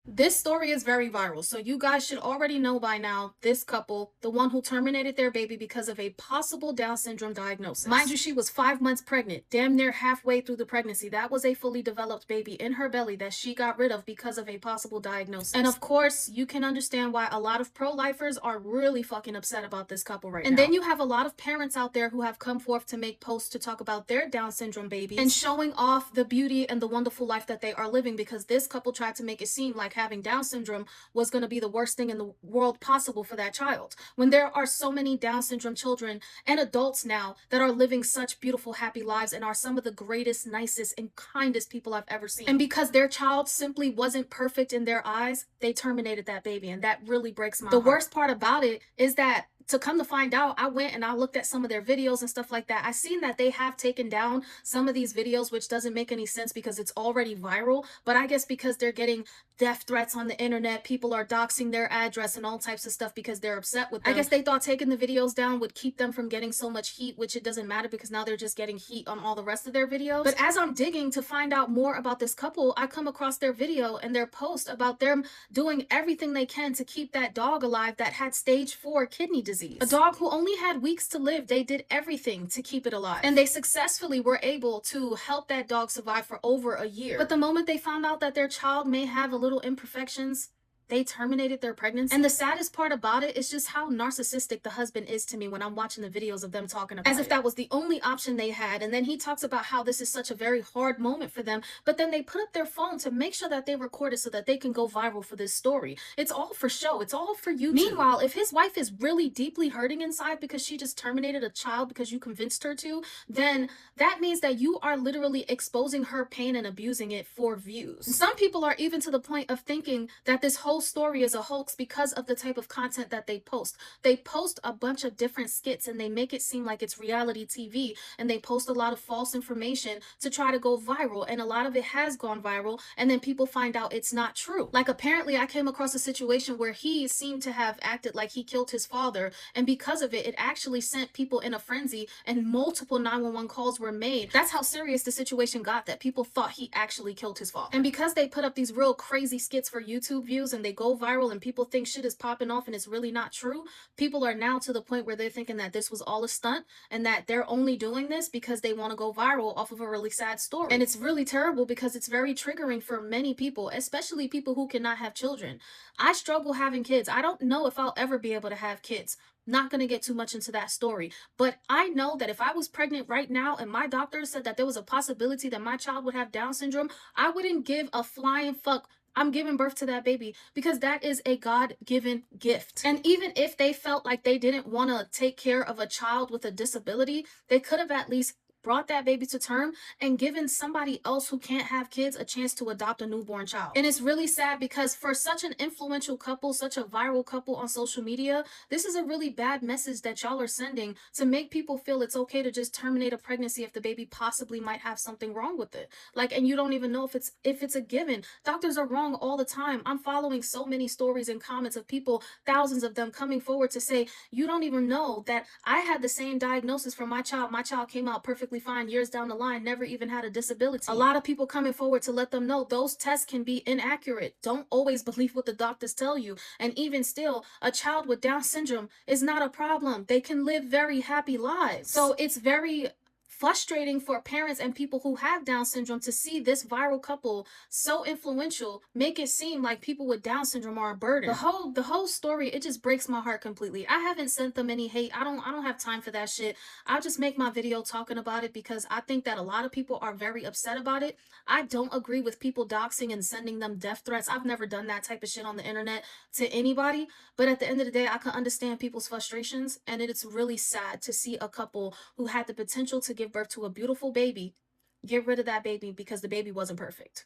This story is very viral, so you guys should already know by now this couple, the one who terminated their baby because of a possible Down syndrome diagnosis. Mind you, she was 5 months pregnant, damn near halfway through the pregnancy. That was a fully developed baby in her belly that she got rid of because of a possible diagnosis. And of course, you can understand why a lot of pro-lifers are really fucking upset about this couple right now. And then you have a lot of parents out there who have come forth to make posts to talk about their Down syndrome babies and showing off the beauty and the wonderful life that they are living, because this couple tried to make it seem like having Down syndrome was going to be the worst thing in the world possible for that child, when there are so many Down syndrome children and adults now that are living such beautiful, happy lives and are some of the greatest, nicest, and kindest people I've ever seen. And because their child simply wasn't perfect in their eyes, they terminated that baby, and that really breaks my heart. The worst part about it is that, to come to find out, I went and I looked at some of their videos and stuff like that. I seen that they have taken down some of these videos, which doesn't make any sense because it's already viral. But I guess because they're getting death threats on the internet, people are doxing their address and all types of stuff because they're upset with them. I guess they thought taking the videos down would keep them from getting so much heat, which it doesn't matter because now they're just getting heat on all the rest of their videos. But as I'm digging to find out more about this couple, I come across their video and their post about them doing everything they can to keep that dog alive that had stage 4 kidney disease. A dog who only had weeks to live. They did everything to keep it alive. And they successfully were able to help that dog survive for over a year. But the moment they found out that their child may have a little imperfections, they terminated their pregnancy. And the saddest part about it is just how narcissistic the husband is to me when I'm watching the videos of them talking about it. As if that was the only option they had. And then he talks about how this is such a very hard moment for them, but then they put up their phone to make sure that they record it so that they can go viral for this story. It's all for show. It's all for YouTube. Meanwhile, if his wife is really deeply hurting inside because she just terminated a child because you convinced her to, then that means that you are literally exposing her pain and abusing it for views. Some people are even to the point of thinking that this whole story is a hoax because of the type of content that they post. They post a bunch of different skits and they make it seem like it's reality TV, and they post a lot of false information to try to go viral, and a lot of it has gone viral, and then people find out it's not true. Like, apparently I came across a situation where he seemed to have acted like he killed his father, and because of it, it actually sent people in a frenzy and multiple 911 calls were made. That's how serious the situation got, that people thought he actually killed his father. And because they put up these real crazy skits for YouTube views and they go viral and people think shit is popping off and it's really not true, people are now to the point where they're thinking that this was all a stunt and that they're only doing this because they want to go viral off of a really sad story. And it's really terrible because it's very triggering for many people, especially people who cannot have children. I struggle having kids. I don't know if I'll ever be able to have kids. Not going to get too much into that story, but I know that if I was pregnant right now and my doctor said that there was a possibility that my child would have Down syndrome, I wouldn't give a flying fuck. I'm giving birth to that baby because that is a God-given gift. And even if they felt like they didn't want to take care of a child with a disability, they could have at least brought that baby to term and given somebody else who can't have kids a chance to adopt a newborn child. And it's really sad because for such an influential couple, such a viral couple on social media, this is a really bad message that y'all are sending to make people feel it's okay to just terminate a pregnancy if the baby possibly might have something wrong with it. Like, and you don't even know if it's a given. Doctors are wrong all the time. I'm following so many stories and comments of people, thousands of them, coming forward to say, you don't even know that I had the same diagnosis for my child. My child came out perfectly fine years down the line, never even had a disability. A lot of people coming forward to let them know those tests can be inaccurate. Don't always believe what the doctors tell you. And even still, a child with Down syndrome is not a problem. They can live very happy lives. So it's very frustrating for parents and people who have Down syndrome to see this viral couple, so influential, make it seem like people with Down syndrome are a burden. The whole story, it just breaks my heart completely. I haven't sent them any hate. I don't have time for that shit. I'll just make my video talking about it because I think that a lot of people are very upset about it. I don't agree with people doxing and sending them death threats. I've never done that type of shit on the internet to anybody, but at the end of the day, I can understand people's frustrations, and it's really sad to see a couple who had the potential to give birth to a beautiful baby get rid of that baby because the baby wasn't perfect.